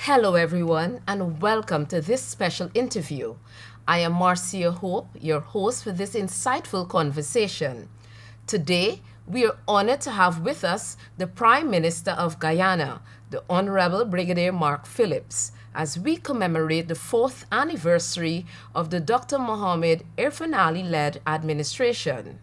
Hello, everyone, and welcome to this special interview. I am Marcia Hope, your host for this insightful conversation. Today, we are honored to have with us the Prime Minister of Guyana, the Honorable Brigadier Mark Phillips, as we commemorate the 4th anniversary of the Dr. Mohammed Irfaan Ali-led administration.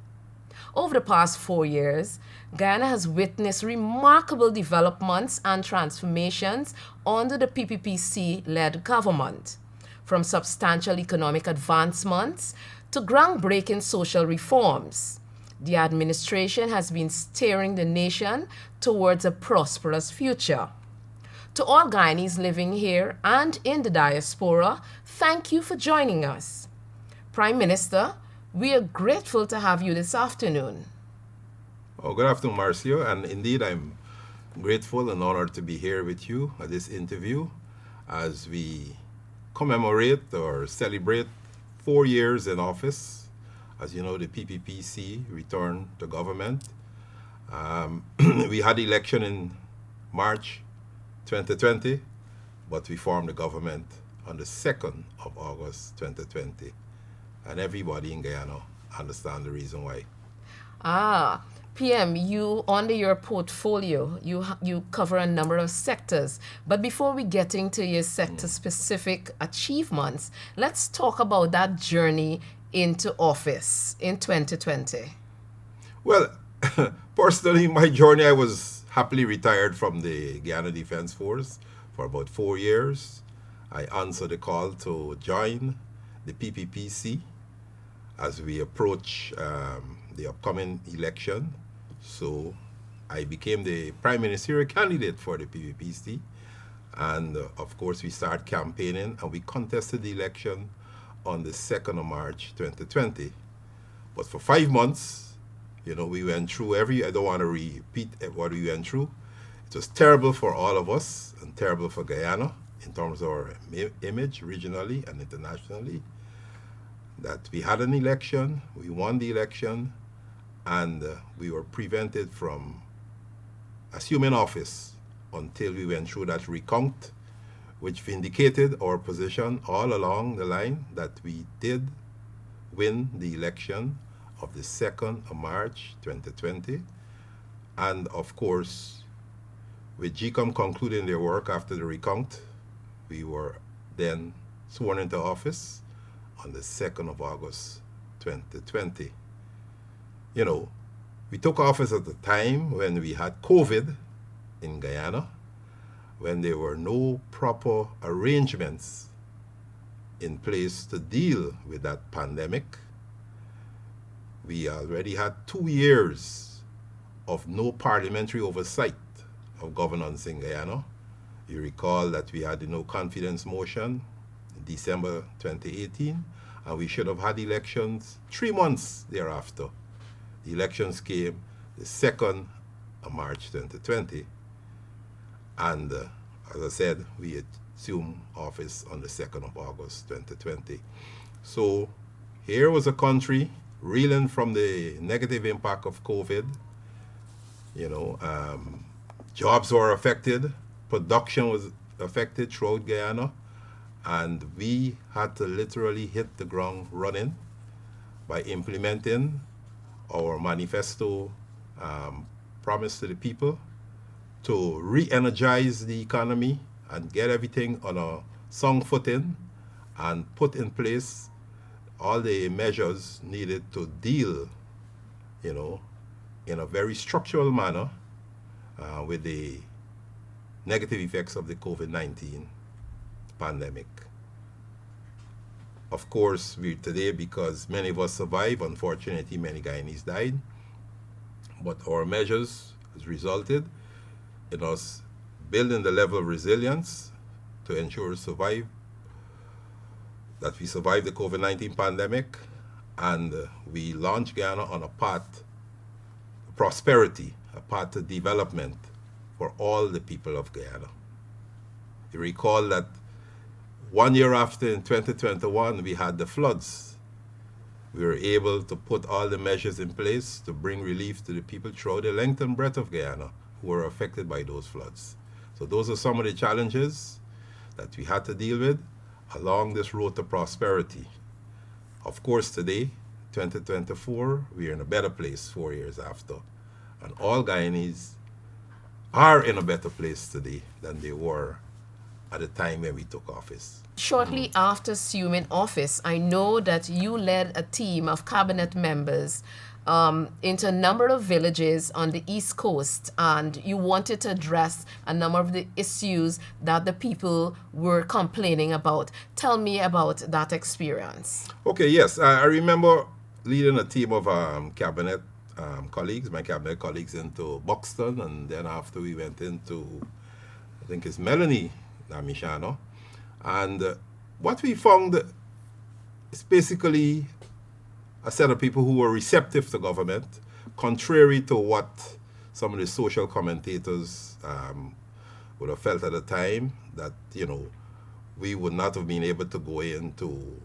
Over the past 4 years, Guyana has witnessed remarkable developments and transformations under the PPPC-led government, from substantial economic advancements to groundbreaking social reforms. The administration has been steering the nation towards a prosperous future. To all Guyanese living here and in the diaspora, thank you for joining us. Prime Minister, we are grateful to have you this afternoon. Oh, good afternoon, Marcio, and indeed I'm grateful and honored to be here with you at this interview as we commemorate or celebrate 4 years in office. As you know, the PPPC returned to government. We had election in March 2020, but we formed the government on the 2nd of August 2020. And everybody in Guyana understand the reason why. PM, you under your portfolio, you cover a number of sectors. But before we get into your sector-specific achievements, let's talk about that journey into office in 2020. Well, personally, my journey, I was happily retired from the Guyana Defense Force for about 4 years. I answered the call to join the PPPC as we approach the upcoming election. So I became the Prime Ministerial candidate for the PPPC. And of course, we started campaigning and we contested the election on the 2nd of March 2020. But for 5 months, we went through I don't want to repeat what we went through. It was terrible for all of us and terrible for Guyana in terms of our image regionally and internationally. That we had an election, we won the election, and we were prevented from assuming office until we went through that recount, which vindicated our position all along the line that we did win the election of the 2nd of March 2020. And of course, with 𝐏𝐑𝐿 concluding their work after the recount, we were then sworn into office on the 2nd of August 2020. We took office at the time when we had COVID in Guyana, when there were no proper arrangements in place to deal with that pandemic. We already had 2 years of no parliamentary oversight of governance in Guyana. You recall that we had the no confidence motion in December 2018, and we should have had elections 3 months thereafter. The elections came the 2nd of March 2020, and as I said, we assumed office on the 2nd of August 2020. So here was a country reeling from the negative impact of COVID. Jobs were affected, production was affected throughout Guyana, and we had to literally hit the ground running by implementing our manifesto promise to the people to re-energize the economy and get everything on a sound footing and put in place all the measures needed to deal, in a very structural manner with the negative effects of the COVID-19 pandemic. Of course, we're today because many of us survived. Unfortunately, many Guyanese died. But our measures has resulted in us building the level of resilience to ensure that we survive the COVID-19 pandemic, and we launched Guyana on a path to prosperity, a path to development for all the people of Guyana. You recall that 1 year after, in 2021, we had the floods. We were able to put all the measures in place to bring relief to the people throughout the length and breadth of Guyana who were affected by those floods. So those are some of the challenges. that we had to deal with along this road to prosperity. Of course, today, 2024, we are in a better place 4 years after. And all Guyanese are in a better place today than they were at the time when we took office. Shortly after assuming office, I know that you led a team of cabinet members into a number of villages on the East Coast, and you wanted to address a number of the issues that the people were complaining about. Tell me about that experience. Okay, yes. I remember leading a team of cabinet colleagues, my cabinet colleagues, into Buxton, and then after we went into, I think it's Melanie Namishano. And what we found is basically a set of people who were receptive to government, contrary to what some of the social commentators would have felt at the time, that, you know, we would not have been able to go into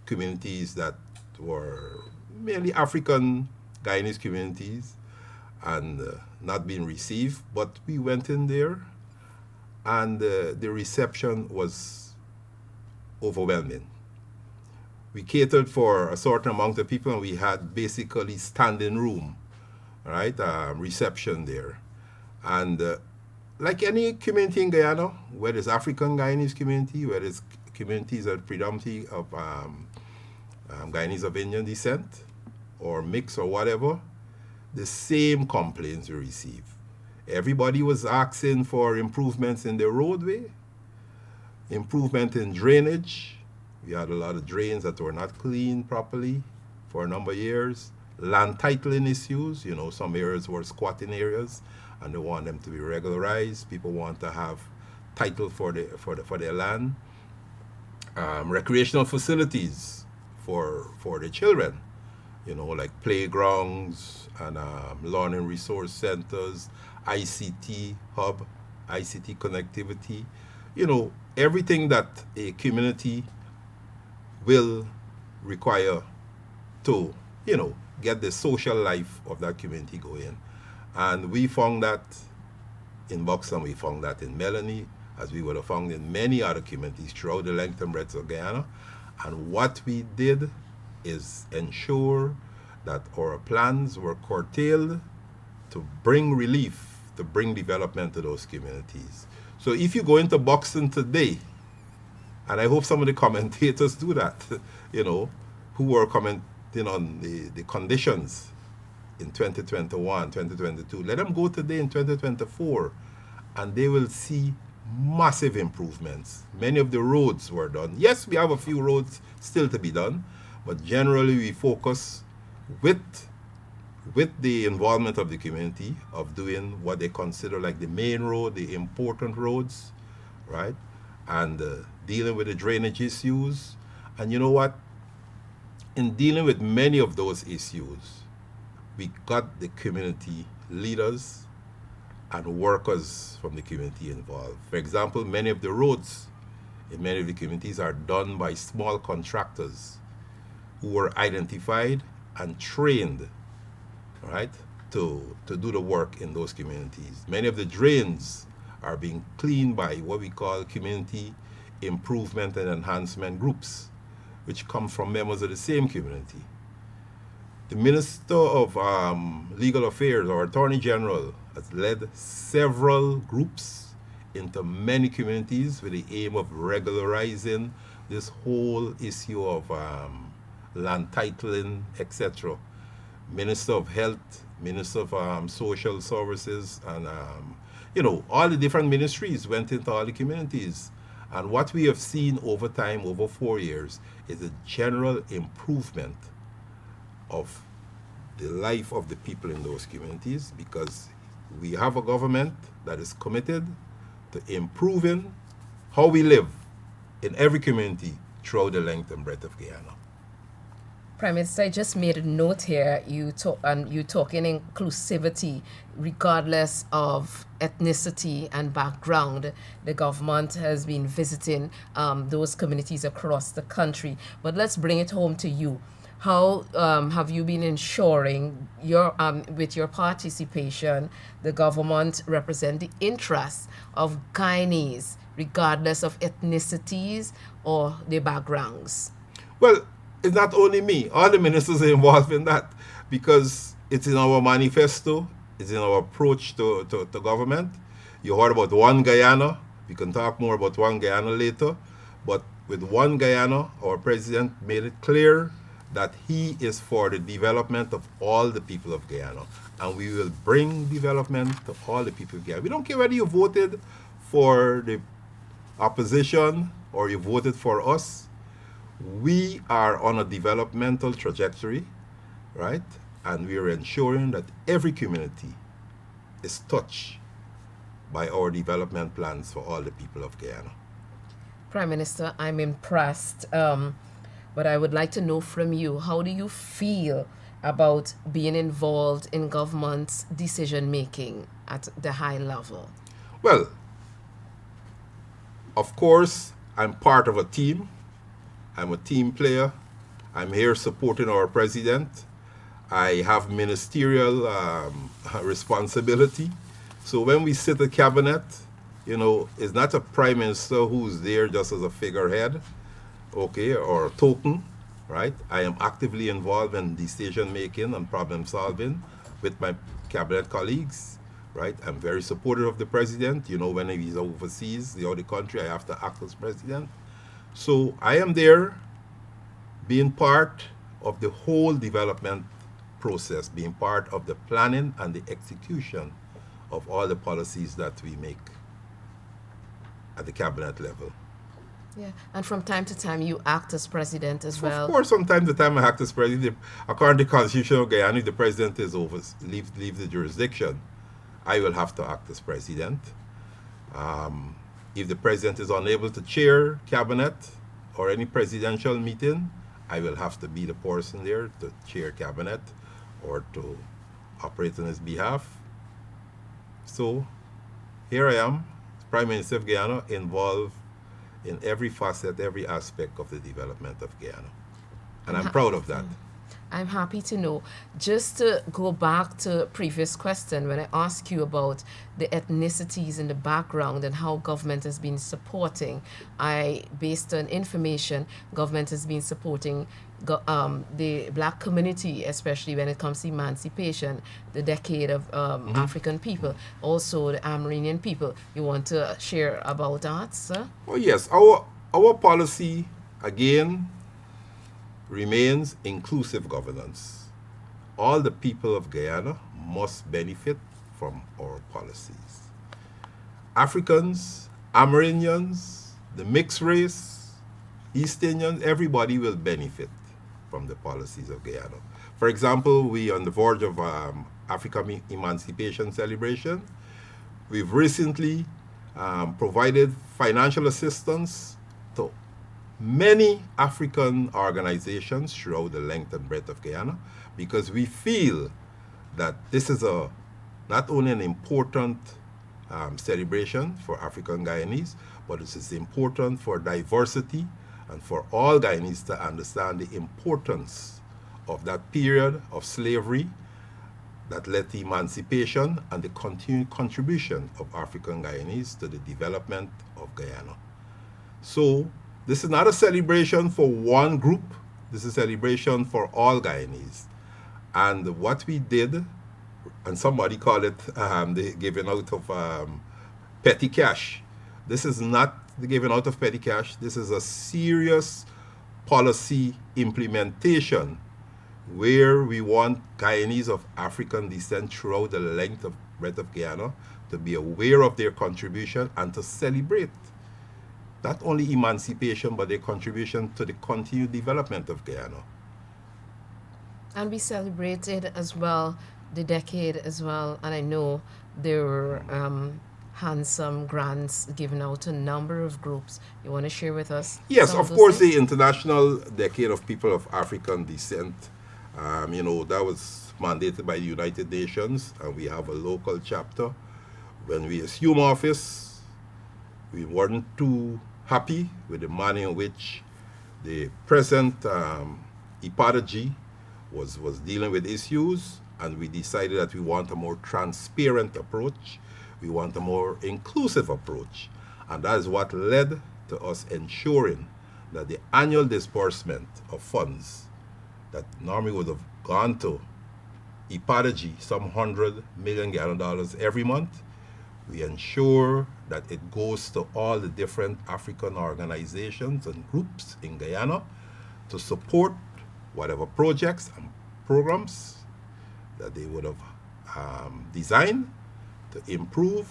communities that were mainly African Guyanese communities and not being received. But we went in there, and the reception was overwhelming. We catered for a certain amount of people, and we had basically standing room, right, reception there. And like any community in Guyana, whether it's African Guyanese community, whether it's communities that predominantly of Guyanese of Indian descent, or mix or whatever, the same complaints we receive. Everybody was asking for improvements in the roadway, improvement in drainage. We had a lot of drains that were not cleaned properly for a number of years. Land titling issues, you know, some areas were squatting areas and they want them to be regularized. People want to have title for their land. Recreational facilities for the children, you know, like playgrounds and learning resource centers, ICT hub, ICT connectivity, you know, everything that a community will require to, you know, get the social life of that community going. And we found that in Buxton, we found that in Melanie, as we would have found in many other communities throughout the length and breadth of Guyana. And what we did is ensure that our plans were curtailed to bring relief, to bring development to those communities. So if you go into Buxton today, and I hope some of the commentators do that, you know, who were commenting on the conditions in 2021, 2022. Let them go today in 2024, and they will see massive improvements. Many of the roads were done. Yes, we have a few roads still to be done, but generally we focus with the involvement of the community of doing what they consider like the main road, the important roads, right? And dealing with the drainage issues. And you know what? In dealing with many of those issues, we got the community leaders and workers from the community involved. For example, many of the roads in many of the communities are done by small contractors who were identified and trained, right, to do the work in those communities. Many of the drains are being cleaned by what we call community improvement and enhancement groups, which come from members of the same community. The Minister of Legal Affairs, or Attorney General, has led several groups into many communities with the aim of regularizing this whole issue of land titling, etc. Minister of Health, Minister of Social Services, and you know, all the different ministries went into all the communities. And what we have seen over time, over 4 years, is a general improvement of the life of the people in those communities, because we have a government that is committed to improving how we live in every community throughout the length and breadth of Guyana. Prime Minister, I just made a note here. You talk in inclusivity, regardless of ethnicity and background. The government has been visiting those communities across the country. But let's bring it home to you. How have you been ensuring with your participation, the government represent the interests of Guyanese regardless of ethnicities or their backgrounds? Well, it's not only me. All the ministers are involved in that because it's in our manifesto, it's in our approach to government. You heard about One Guyana. We can talk more about One Guyana later. But with One Guyana, our president made it clear that he is for the development of all the people of Guyana. And we will bring development to all the people of Guyana. We don't care whether you voted for the opposition or you voted for us. We are on a developmental trajectory, right? And we are ensuring that every community is touched by our development plans for all the people of Guyana. Prime Minister, I'm impressed, but I would like to know from you, how do you feel about being involved in government's decision making at the high level? Well, of course, I'm part of a team. I'm a team player. I'm here supporting our president. I have ministerial responsibility. So when we sit at cabinet, you know, it's not a prime minister who's there just as a figurehead, okay, or a token, right? I am actively involved in decision making and problem solving with my cabinet colleagues, right? I'm very supportive of the president. You know, when he's overseas, the other country, I have to act as president. So I am there being part of the whole development process, being part of the planning and the execution of all the policies that we make at the cabinet level. Yeah, and from time to time you act as president as well. Of course, from time to time I act as president. According to the Constitution of Guyana, if the president is leave the jurisdiction, I will have to act as president. If the president is unable to chair cabinet or any presidential meeting, I will have to be the person there to chair cabinet or to operate on his behalf. So here I am, Prime Minister of Guyana, involved in every facet, every aspect of the development of Guyana. And I'm proud of that. I'm happy to know. Just to go back to previous question, when I asked you about the ethnicities in the background and how government has been supporting, based on information, government has been supporting the black community, especially when it comes to emancipation, the decade of African people, also the Amerindian people. You want to share about that, sir? Oh yes, our policy, again, remains inclusive governance. All the people of Guyana must benefit from our policies. Africans, Amerindians, the mixed race, East Indians, everybody will benefit from the policies of Guyana. For example, we on the verge of African Emancipation Celebration. We've recently provided financial assistance to many African organizations throughout the length and breadth of Guyana, because we feel that this is not only an important celebration for African Guyanese, but it is important for diversity and for all Guyanese to understand the importance of that period of slavery that led to emancipation and the continued contribution of African Guyanese to the development of Guyana. So this is not a celebration for one group, this is a celebration for all Guyanese. And what we did, and somebody called it the giving out of petty cash. This is not the giving out of petty cash, this is a serious policy implementation where we want Guyanese of African descent throughout the length of breadth of Guyana to be aware of their contribution and to celebrate not only emancipation, but their contribution to the continued development of Guyana. And we celebrated as well the decade as well, and I know there were handsome grants given out to a number of groups. You want to share with us? Yes, of course, the International Decade of People of African Descent, that was mandated by the United Nations, and we have a local chapter. When we assumed office, we weren't too happy with the manner in which the present 𝐉𝐻𝐒 was dealing with issues, and we decided that we want a more transparent approach, we want a more inclusive approach. And that is what led to us ensuring that the annual disbursement of funds that normally would have gone to 𝐏𝐑𝐻𝐒𝐘, some $100 million every month, we ensure that it goes to all the different African organizations and groups in Guyana to support whatever projects and programs that they would have designed to improve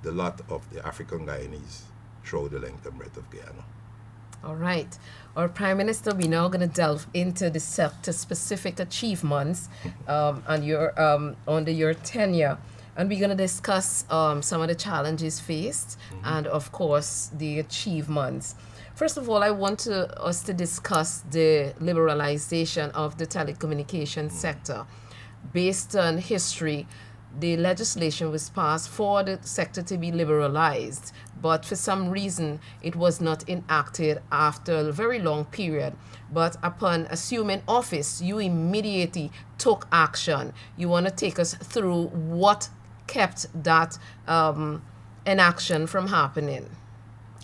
the lot of the African Guyanese throughout the length and breadth of Guyana. All right. Our Prime Minister, we're now going to delve into the sector-specific achievements under your tenure. And we're going to discuss some of the challenges faced and, of course, the achievements. First of all, I want us to discuss the liberalization of the telecommunications sector. Based on history, the legislation was passed for the sector to be liberalized, but for some reason it was not enacted after a very long period. But upon assuming office, you immediately took action. You want to take us through what kept that inaction from happening?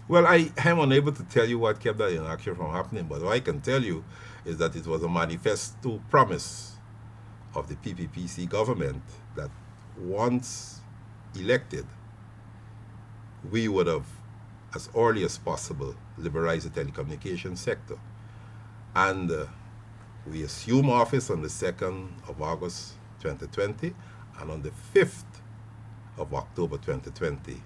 Well, I am unable to tell you what kept that inaction from happening, but what I can tell you is that it was a manifesto promise of the PPPC government that once elected, we would have, as early as possible, liberalized the telecommunications sector. And we assumed office on the 2nd of August 2020, and on the 5th of October 2020,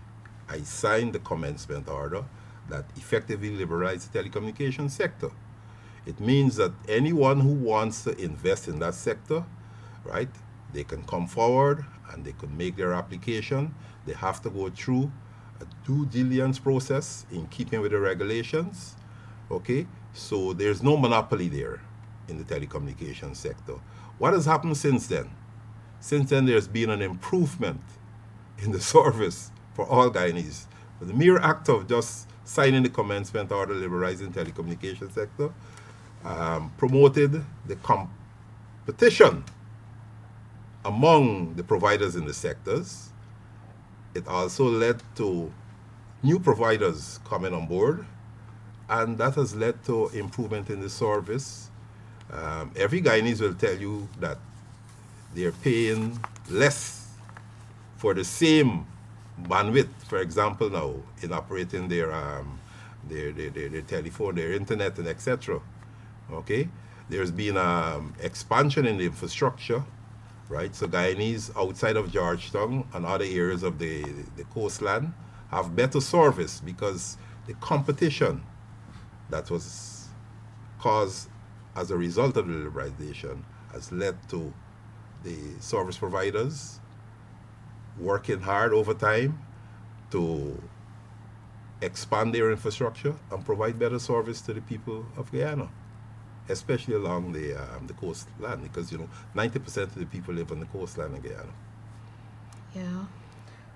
I signed the commencement order that effectively liberalized the telecommunications sector. It means that anyone who wants to invest in that sector, right, they can come forward and they could make their application. They have to go through a due diligence process in keeping with the regulations. Okay, so there's no monopoly there in the telecommunications sector. What has happened since then? Since then, there's been an improvement in the service for all Guyanese. But the mere act of just signing the commencement order liberalizing the telecommunications sector promoted the competition among the providers in the sectors. It also led to new providers coming on board, and that has led to improvement in the service. Every Guyanese will tell you that they're paying less for the same bandwidth, for example, now in operating their telephone, their internet, and etc. Okay, there's been expansion in the infrastructure. Right, so Guyanese outside of Georgetown and other areas of the coastland have better service because the competition that was caused as a result of the liberalization has led to the service providers working hard over time to expand their infrastructure and provide better service to the people of Guyana, especially along the coastline, because 90% of the people live on the coastline of Guyana. Yeah.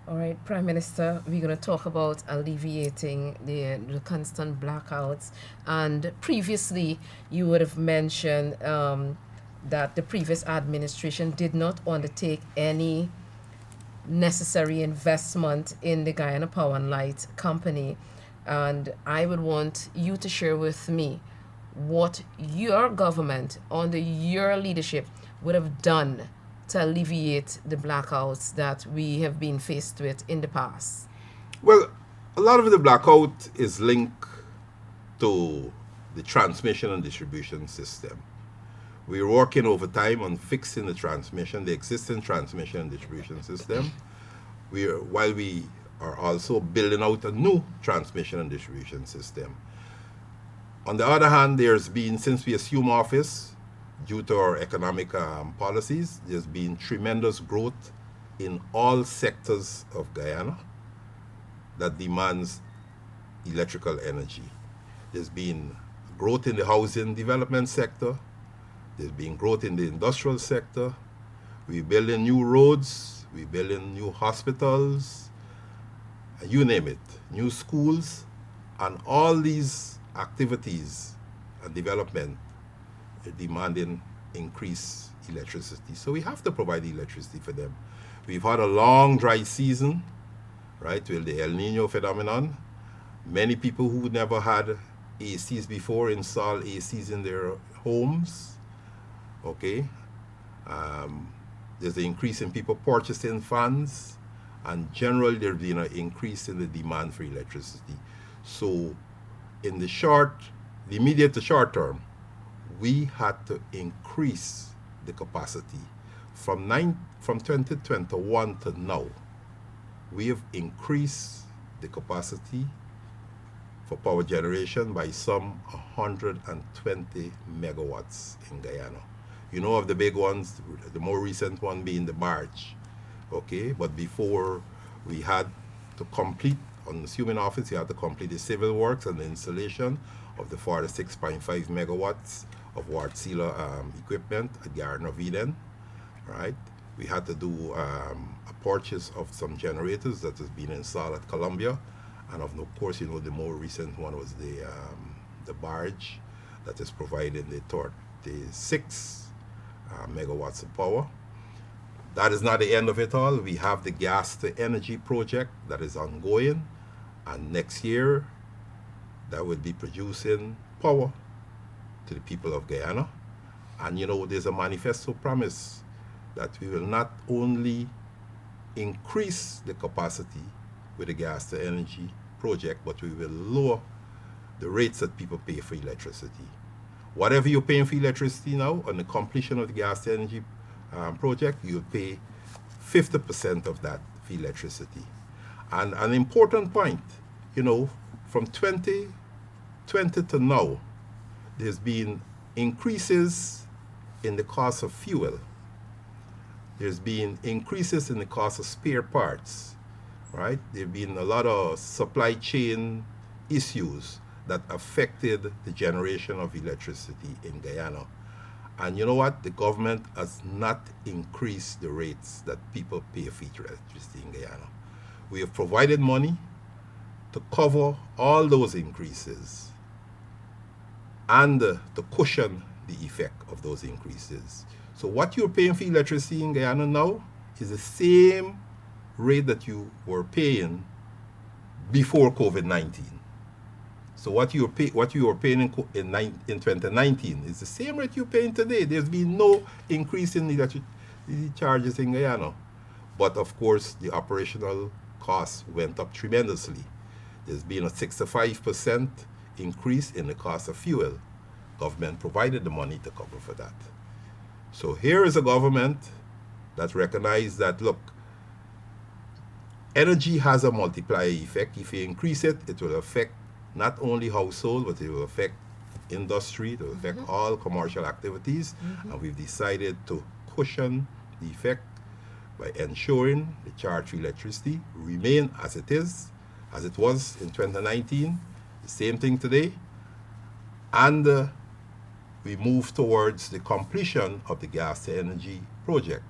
All right, Prime Minister, we're going to talk about alleviating the constant blackouts. And previously, you would have mentioned that the previous administration did not undertake any necessary investment in the Guyana Power and Light Company. And I would want you to share with me what your government, under your leadership, would have done to alleviate the blackouts that we have been faced with in the past. Well, a lot of the blackout is linked to the transmission and distribution system. We're working over time on fixing the existing transmission and distribution system, while we are also building out a new transmission and distribution system. On the other hand, there's been, since we assumed office, due to our economic policies, there's been tremendous growth in all sectors of Guyana that demands electrical energy. There's been growth in the housing development sector. There's been growth in the industrial sector. We're building new roads. We're building new hospitals. You name it, new schools. And all these activities and development are demanding increased electricity. So we have to provide electricity for them. We've had a long dry season, right? With the El Nino phenomenon, many people who never had ACs before install ACs in their homes, okay? There's an increase in people purchasing fans, and generally there's been an increase in the demand for electricity. So in the immediate to short term, we had to increase the capacity. From 2021 to now, we have increased the capacity for power generation by some 120 megawatts in Guyana. You know of the big ones, the more recent one being the barge, okay? But before we had to complete, on assuming office, you had to complete the civil works and the installation of the 46.5 megawatts of water sealer equipment at Garden of Eden, right? We had to do a purchase of some generators that has been installed at Columbia, and of course, you know, the more recent one was the barge that is providing the 36 megawatts of power. That is not the end of it all. We have the gas to energy project that is ongoing, and next year that will be producing power to the people of Guyana. And you know, there's a manifesto promise that we will not only increase the capacity with the gas to energy project, but we will lower the rates that people pay for electricity. Whatever you're paying for electricity now, on the completion of the gas to energy project, you'll pay 50% of that for electricity. And an important point, you know, from 2020 to now, there's been increases in the cost of fuel. There's been increases in the cost of spare parts, right? There have been a lot of supply chain issues that affected the generation of electricity in Guyana. And you know what? The government has not increased the rates that people pay for electricity in Guyana. We have provided money to cover all those increases and to cushion the effect of those increases. So what you're paying for electricity in Guyana now is the same rate that you were paying before COVID-19. So what you were paying in 2019 is the same rate you're paying today. There's been no increase in electricity charges in Guyana. But of course, the operational costs went up tremendously. There's been a 65% increase in the cost of fuel. Government provided the money to cover for that. So here is a government that recognized that, look, energy has a multiplier effect. If you increase it, it will affect not only household, but it will affect industry, it will affect all commercial activities. And we've decided to cushion the effect by ensuring the charge for electricity remain as it is, as it was in 2019, the same thing today. And we move towards the completion of the gas to energy project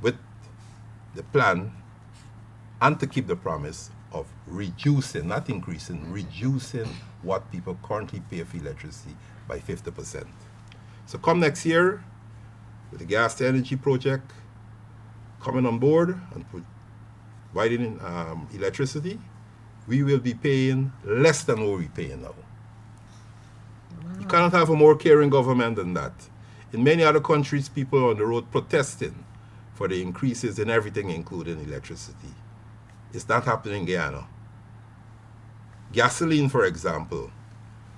with the plan and to keep the promise of reducing, not increasing, reducing what people currently pay for electricity by 50%. So come next year, with the gas to energy project coming on board and providing electricity, we will be paying less than what we're paying now. You cannot have a more caring government than that. In many other countries, people are on the road protesting for the increases in everything, including electricity. It's not happening in Guyana. Gasoline, for example,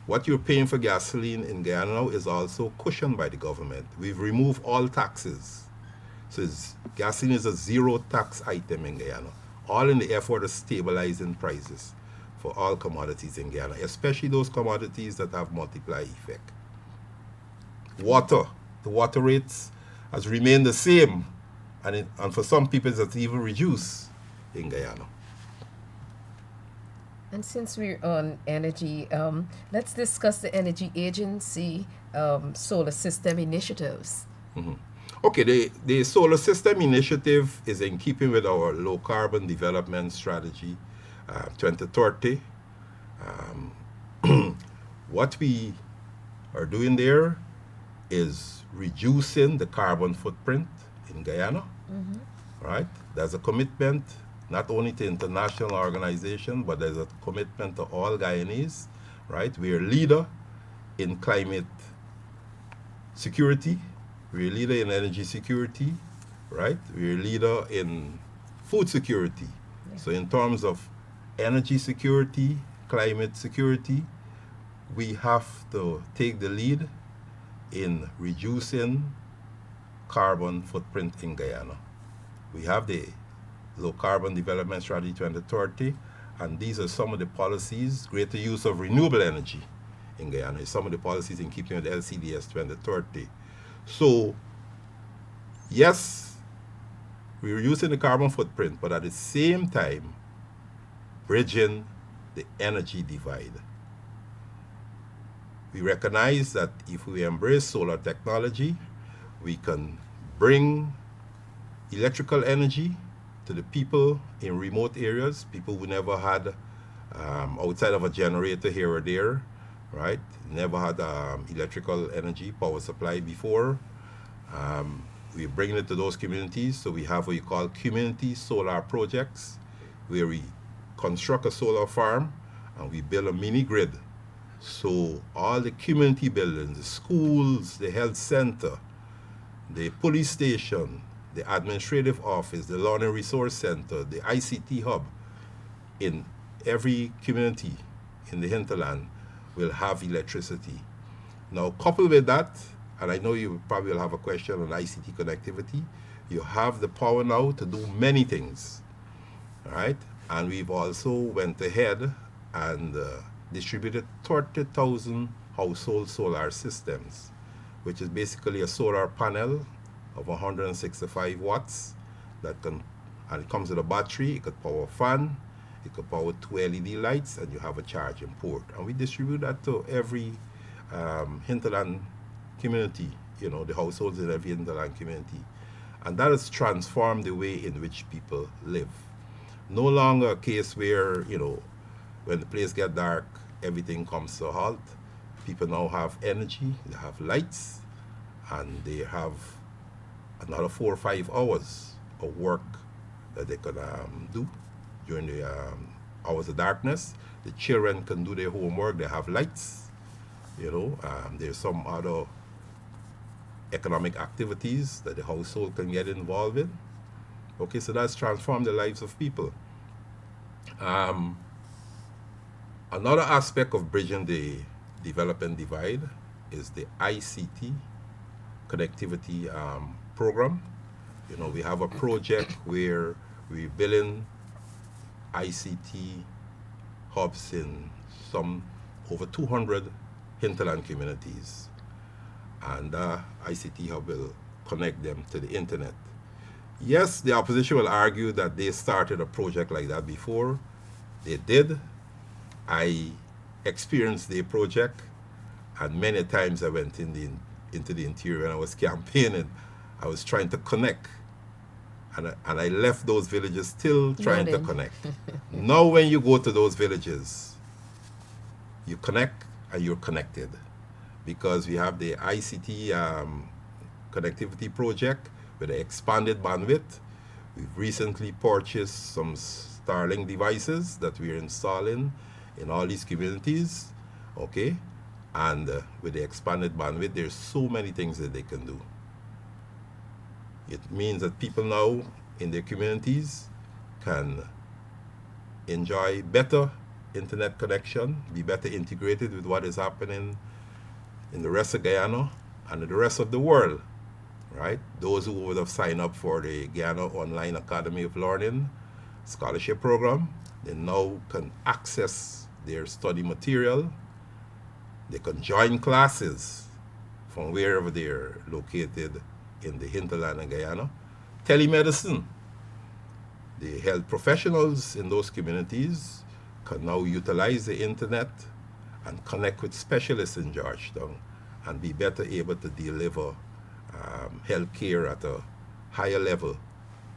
what you're paying for gasoline in Guyana now is also cushioned by the government. We've removed all taxes. So gasoline is a zero tax item in Guyana, all in the effort of stabilizing prices for all commodities in Guyana, especially those commodities that have multiplier effect. Water, the water rates has remained the same, and for some people it's even reduced in Guyana. And since we're on energy, let's discuss the Energy Agency solar system initiatives. Okay, the solar system initiative is in keeping with our low carbon development strategy 2030. What we are doing there is reducing the carbon footprint in Guyana, right? There's a commitment not only to international organizations, but there's a commitment to all Guyanese, right? We're a leader in climate security. We're a leader in energy security, right? We're a leader in food security. Yeah. So in terms of energy security, climate security, we have to take the lead in reducing carbon footprint in Guyana. We have the Low Carbon Development Strategy 2030, and these are some of the policies. Greater use of renewable energy in Guyana is some of the policies in keeping with LCDS 2030. So, yes, we're reducing the carbon footprint, but at the same time, bridging the energy divide. We recognize that if we embrace solar technology, we can bring electrical energy to the people in remote areas, people who never had, outside of a generator here or there, right? Never had electrical energy power supply before. We're bringing it to those communities, so we have what you call community solar projects, where we construct a solar farm and we build a mini grid. So all the community buildings, the schools, the health center, the police station, the administrative office, the learning resource center, the ICT hub in every community in the hinterland will have electricity. Now, coupled with that, and I know you probably will have a question on ICT connectivity, you have the power now to do many things, all right? And we've also went ahead and distributed 30,000 household solar systems, which is basically a solar panel of 165 watts that can, and it comes with a battery. It could power a fan, it could power 2 LED lights, and you have a charging port. And we distribute that to every hinterland community, you know, the households in every hinterland community. And that has transformed the way in which people live. No longer a case where, you know, when the place gets dark, everything comes to a halt. People now have energy, they have lights, and they have another 4 or 5 hours of work that they can do during the hours of darkness. The children can do their homework, they have lights, you know. There's some other economic activities that the household can get involved in. Okay, so that's transformed the lives of people. Another aspect of bridging the development divide is the ICT connectivity program. You know, we have a project where we're building ICT hubs in some over 200 hinterland communities. And ICT hub will connect them to the internet. Yes, the opposition will argue that they started a project like that before. They did. I experienced the project, and many times I went into the interior when I was campaigning. I was trying to connect, and I left those villages still trying to connect. Now when you go to those villages, you connect and you're connected, because we have the ICT connectivity project with the expanded bandwidth. We've recently purchased some Starlink devices that we're installing in all these communities, okay? And with the expanded bandwidth, there's so many things that they can do. It means that people now in their communities can enjoy better internet connection, be better integrated with what is happening in the rest of Guyana and in the rest of the world, right? Those who would have signed up for the Guyana Online Academy of Learning scholarship program, they now can access their study material. They can join classes from wherever they're located in the hinterland in Guyana. Telemedicine. The health professionals in those communities can now utilize the internet and connect with specialists in Georgetown and be better able to deliver health care at a higher level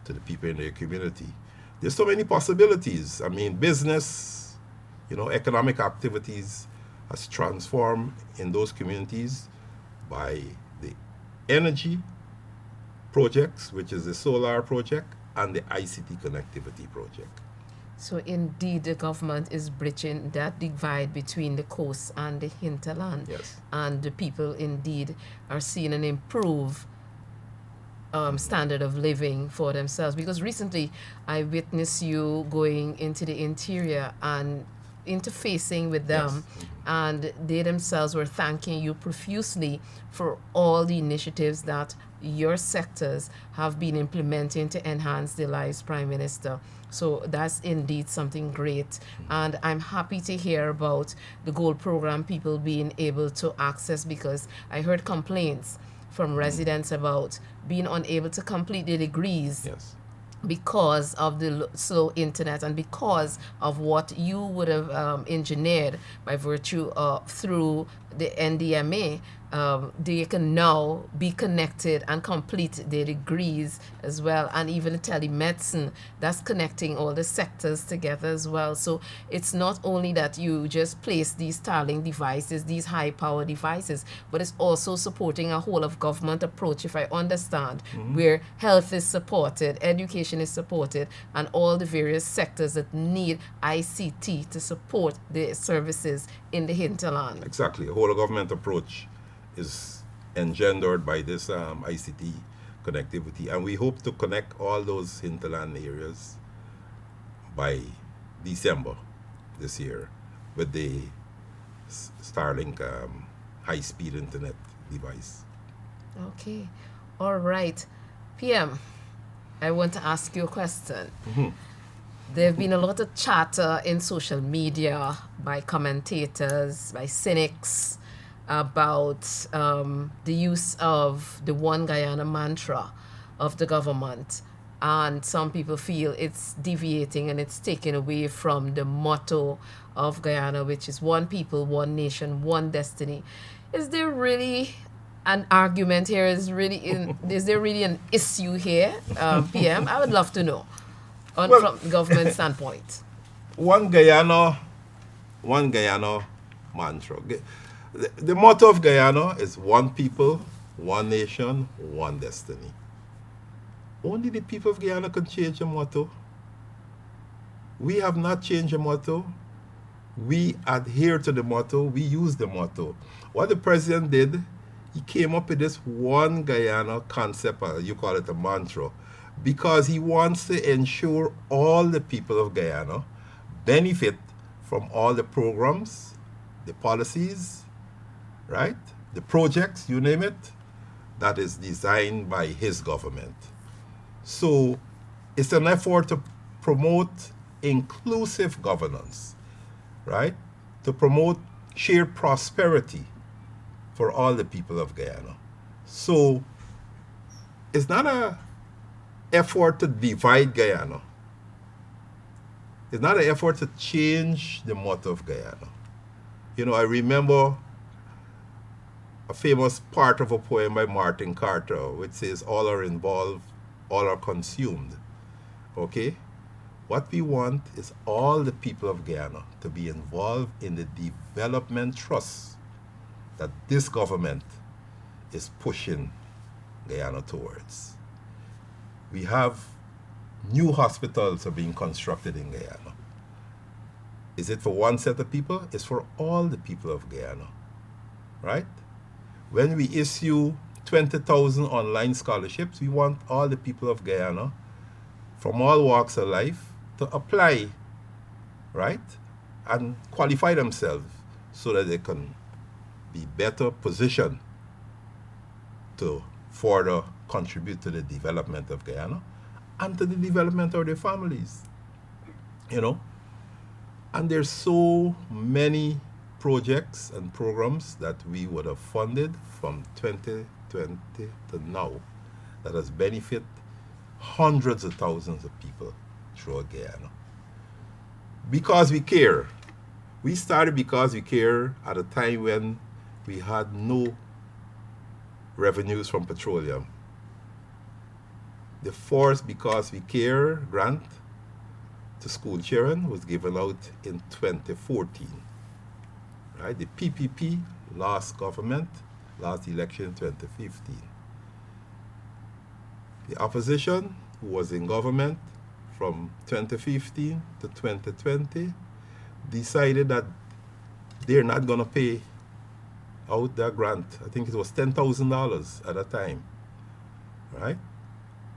to the people in their community. There's so many possibilities. I mean, business, you know, economic activities has transformed in those communities by the energy projects, which is the solar project, and the ICT connectivity project. So indeed, the government is bridging that divide between the coast and the hinterland. Yes. And the people indeed are seeing an improved standard of living for themselves. Because recently I witnessed you going into the interior and interfacing with them, Yes. and they themselves were thanking you profusely for all the initiatives that your sectors have been implementing to enhance the lives, Prime Minister. So that's indeed something great. And I'm happy to hear about the gold program people being able to access, because I heard complaints from residents about being unable to complete their degrees Yes. because of the slow internet and because of what you would have engineered by virtue of through the NDMA. They can now be connected and complete their degrees as well, and even telemedicine that's connecting all the sectors together as well. So it's not only that you just place these Starlink devices, these high power devices, but it's also supporting a whole of government approach, if I understand, where health is supported, education is supported, and all the various sectors that need ICT to support the services in the hinterland. Exactly. A whole of government approach is engendered by this ICT connectivity, and we hope to connect all those hinterland areas by December this year with the Starlink high-speed internet device. Okay. All right. PM, I want to ask you a question. There have been a lot of chatter in social media by commentators, by cynics, about the use of the One Guyana mantra of the government. And some people feel it's deviating and it's taken away from the motto of Guyana, which is one people, one nation, one destiny. Is there really an argument here? Is there really an issue here, PM? I would love to know from the government standpoint. One Guyana mantra. The motto of Guyana is one people, one nation, one destiny. Only the people of Guyana can change the motto. We have not changed the motto. We adhere to the motto. We use the motto. What the president did, he came up with this one Guyana concept, you call it a mantra, because he wants to ensure all the people of Guyana benefit from all the programs, the policies, right? The projects, you name it, that is designed by his government. So it's an effort to promote inclusive governance, right? To promote shared prosperity for all the people of Guyana. So it's not an effort to divide Guyana. It's not an effort to change the motto of Guyana. You know, I remember a famous part of a poem by Martin Carter, which says, all are involved, all are consumed. Okay? What we want is all the people of Guyana to be involved in the development trust that this government is pushing Guyana towards. We have new hospitals are being constructed in Guyana. Is it for one set of people? It's for all the people of Guyana, right? When we issue 20,000 online scholarships, we want all the people of Guyana from all walks of life to apply, right? And qualify themselves so that they can be better positioned to further contribute to the development of Guyana and to the development of their families, you know? And there's so many projects and programs that we would have funded from 2020 to now that has benefited hundreds of thousands of people throughout Guyana. Because we care. We started because we care at a time when we had no revenues from petroleum. The first Because We Care grant to school children was given out in 2014. Right? The PPP last election in 2015. The opposition who was in government from 2015 to 2020, decided that they're not going to pay out their grant. I think it was $10,000 at a time, right?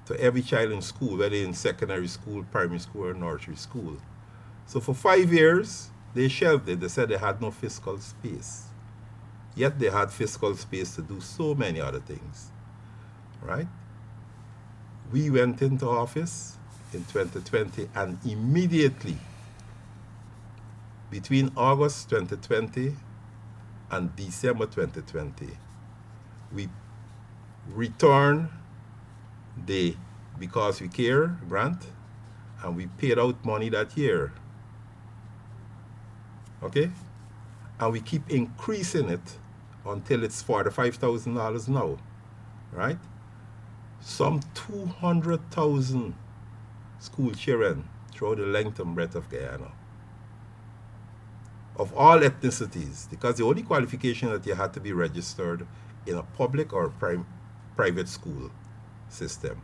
To every child in school, whether in secondary school, primary school, or nursery school. So for 5 years, they shelved it. They said they had no fiscal space. Yet they had fiscal space to do so many other things, right? We went into office in 2020, and immediately between August 2020 and December 2020, we returned the Because We Care grant, and we paid out money that year. Okay? And we keep increasing it until it's $45,000 now, right? Some 200,000 school children throughout the length and breadth of Guyana, of all ethnicities, because the only qualification that you had to be registered in a public or private school system.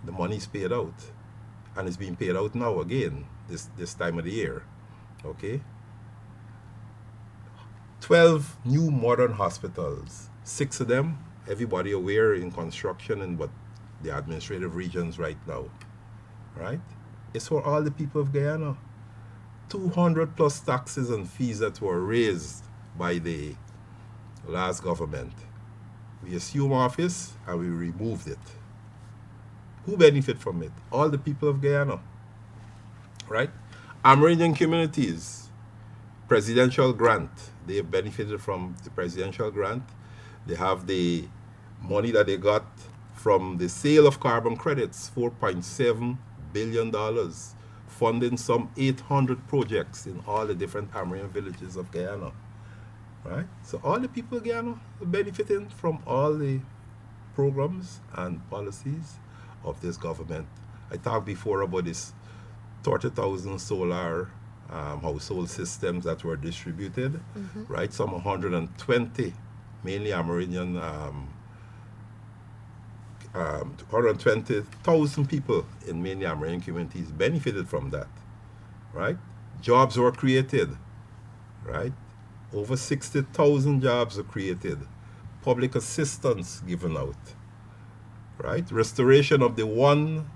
The money's paid out, and it's being paid out now again, this time of the year, okay? 12 new modern hospitals, 6 of them, everybody aware, in construction in what the administrative regions right now, right? It's for all the people of Guyana. 200 plus taxes and fees that were raised by the last government. We assumed office and we removed it. Who benefit from it? All the people of Guyana, right? Amerindian communities, presidential grant. They have benefited from the presidential grant. They have the money that they got from the sale of carbon credits, $4.7 billion, funding some 800 projects in all the different Amerindian villages of Guyana, right? So all the people of Guyana are benefiting from all the programs and policies of this government. I talked before about this 30,000 solar household systems that were distributed, right? Some 120, mainly Amerindian, 120,000 people in mainly Amerindian communities benefited from that, right? Jobs were created, right? Over 60,000 jobs were created. Public assistance given out, right? Restoration of the 1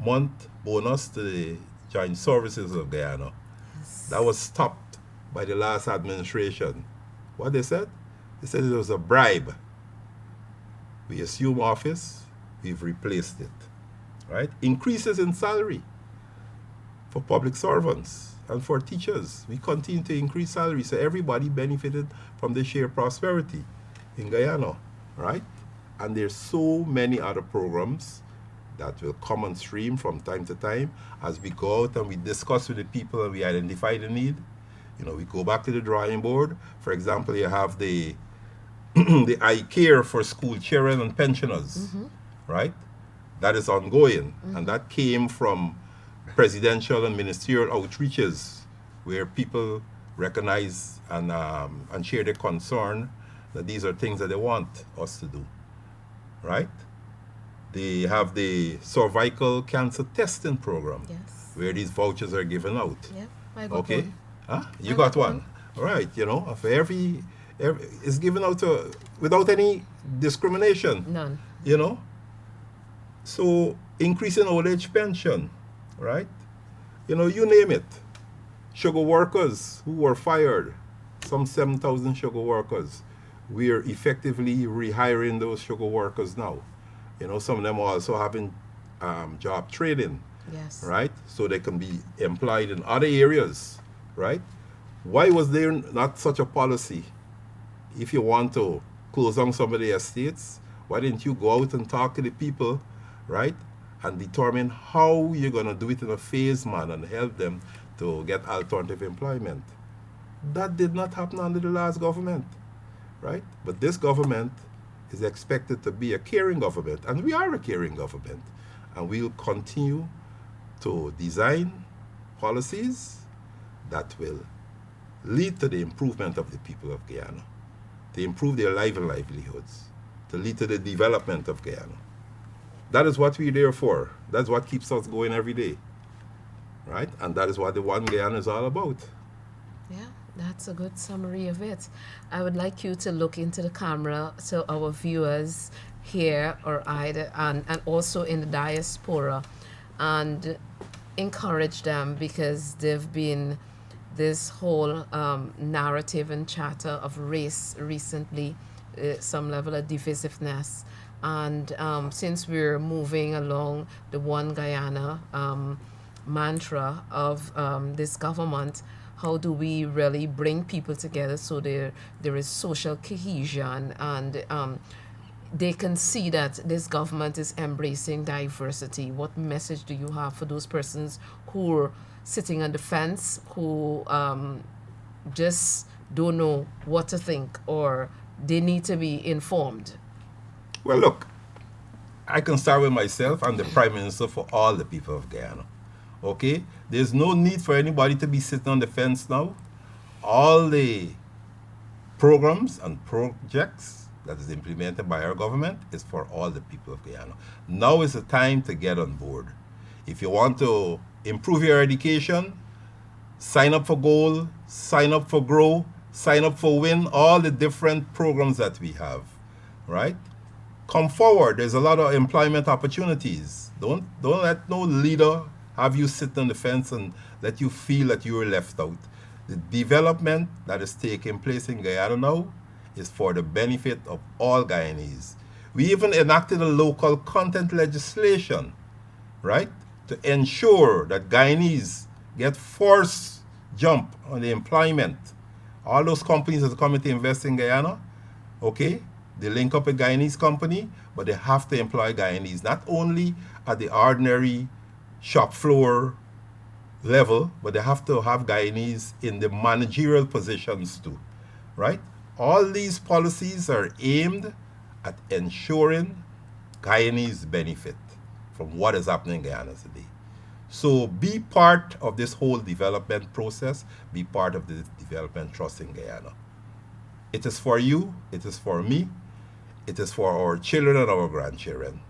month bonus to the joint services of Guyana. Yes. That was stopped by the last administration. What they said? They said it was a bribe. We assume office, we've replaced it, right? Increases in salary for public servants and for teachers. We continue to increase salary, so everybody benefited from the shared prosperity in Guyana, right? And there's so many other programs that will come on stream from time to time as we go out and we discuss with the people and we identify the need. You know, we go back to the drawing board. For example, you have the the eye care for school children and pensioners, right? That is ongoing, and that came from presidential and ministerial outreaches where people recognize and share their concern that these are things that they want us to do, right? They have the cervical cancer testing program, yes, where these vouchers are given out. Yeah, I got okay. One. Huh? You got one. All right, you know, for every it's given out without any discrimination. None. You know? So, increasing old age pension, right? You know, you name it. Sugar workers who were fired, some 7,000 sugar workers. We're effectively rehiring those sugar workers now. You know, some of them are also having job training, yes, right? So they can be employed in other areas, right? Why was there not such a policy? If you want to close down some of the estates, why didn't you go out and talk to the people, right? And determine how you're going to do it in a phased manner and help them to get alternative employment. That did not happen under the last government, right? But this government is expected to be a caring government, and we are a caring government. And we'll continue to design policies that will lead to the improvement of the people of Guyana, to improve their life and livelihoods, to lead to the development of Guyana. That is what we're there for. That's what keeps us going every day, right? And that is what the One Guyana is all about. Yeah, that's a good summary of it. I would like you to look into the camera so our viewers here or either and also in the diaspora and encourage them, because they've been this whole narrative and chatter of race recently, some level of divisiveness. And since we're moving along the One Guyana mantra of this government, how do we really bring people together so there is social cohesion and they can see that this government is embracing diversity? What message do you have for those persons who are sitting on the fence, who just don't know what to think, or they need to be informed? Well, look, I can start with myself. I'm the Prime Minister for all the people of Guyana. Okay? There's no need for anybody to be sitting on the fence now. All the programs and projects that is implemented by our government is for all the people of Guyana. Now is the time to get on board. If you want to improve your education, sign up for GOAL, sign up for GROW, sign up for WIN, all the different programs that we have, right? Come forward. There's a lot of employment opportunities. Don't let no leader have you sit on the fence and let you feel that you are left out. The development that is taking place in Guyana now is for the benefit of all Guyanese. We even enacted a local content legislation, right, to ensure that Guyanese get forced jump on the employment. All those companies that come to invest in Guyana, okay, they link up a Guyanese company, but they have to employ Guyanese, not only at the ordinary shop floor level, but they have to have Guyanese in the managerial positions too, right? All these policies are aimed at ensuring Guyanese benefit from what is happening in Guyana today. So be part of this whole development process, be part of the development trust in Guyana. It is for you, it is for me, it is for our children and our grandchildren.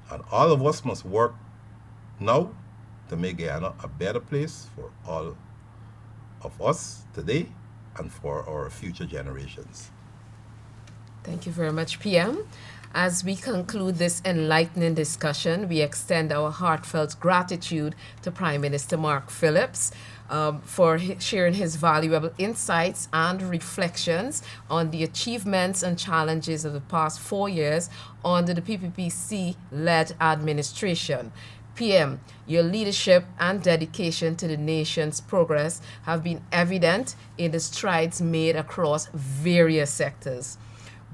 And all of us must work now to make Guyana a better place for all of us today and for our future generations. Thank you very much, PM. As we conclude this enlightening discussion, we extend our heartfelt gratitude to Prime Minister Mark Phillips for sharing his valuable insights and reflections on the achievements and challenges of the past 4 years under the PPPC-led administration. PM, your leadership and dedication to the nation's progress have been evident in the strides made across various sectors.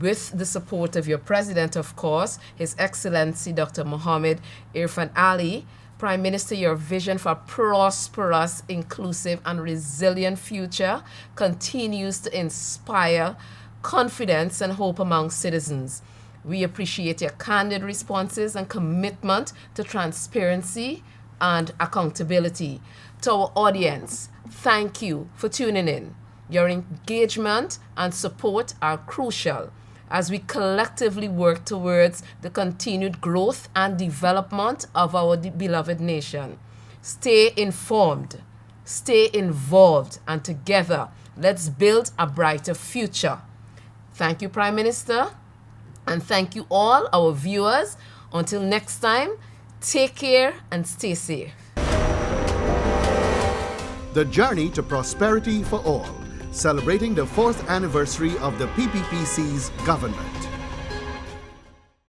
With the support of your president, of course, His Excellency Dr. Dr Irfaan Ali, Prime Minister, your vision for a prosperous, inclusive, and resilient future continues to inspire confidence and hope among citizens. We appreciate your candid responses and commitment to transparency and accountability. To our audience, thank you for tuning in. Your engagement and support are crucial as we collectively work towards the continued growth and development of our beloved nation. Stay informed, stay involved, and together, let's build a brighter future. Thank you, Prime Minister. And thank you all, our viewers. Until next time, take care and stay safe. The Journey to Prosperity for All, celebrating the 4th anniversary of the PPPC's government.